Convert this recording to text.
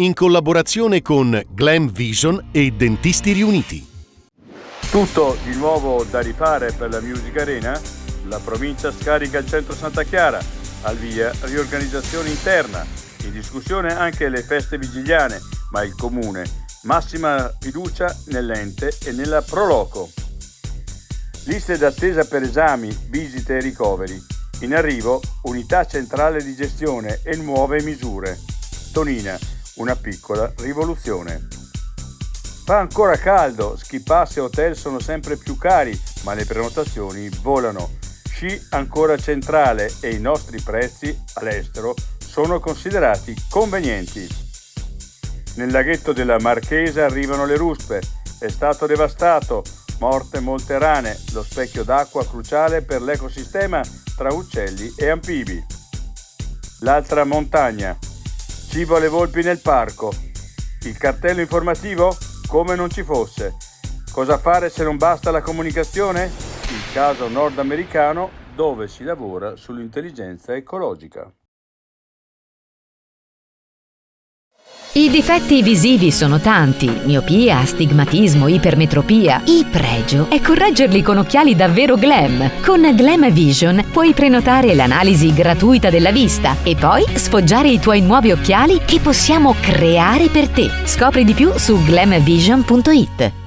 in collaborazione con Glam Vision e Dentisti Riuniti. Tutto di nuovo da rifare per la Music Arena? La provincia scarica il centro Santa Chiara, al via riorganizzazione interna, in discussione anche le feste vigiliane, ma il comune massima fiducia nell'ente e nella Proloco. Liste d'attesa per esami, visite e ricoveri. In arrivo unità centrale di gestione e nuove misure. Tonina, una piccola rivoluzione. Fa ancora caldo, ski pass e hotel sono sempre più cari, ma le prenotazioni volano. Sci ancora centrale e i nostri prezzi all'estero sono considerati convenienti. Nel laghetto della Marchesa arrivano le ruspe, è stato devastato, morte molte rane, lo specchio d'acqua cruciale per l'ecosistema tra uccelli e anfibi. L'altra montagna, cibo alle volpi nel parco, il cartello informativo come non ci fosse. Cosa fare se non basta la comunicazione? Il caso nordamericano dove si lavora sull'intelligenza ecologica. I difetti visivi sono tanti: miopia, astigmatismo, ipermetropia. Il pregio è correggerli con occhiali davvero glam. Con Glam Vision puoi prenotare l'analisi gratuita della vista e poi sfoggiare i tuoi nuovi occhiali che possiamo creare per te. Scopri di più su glamvision.it.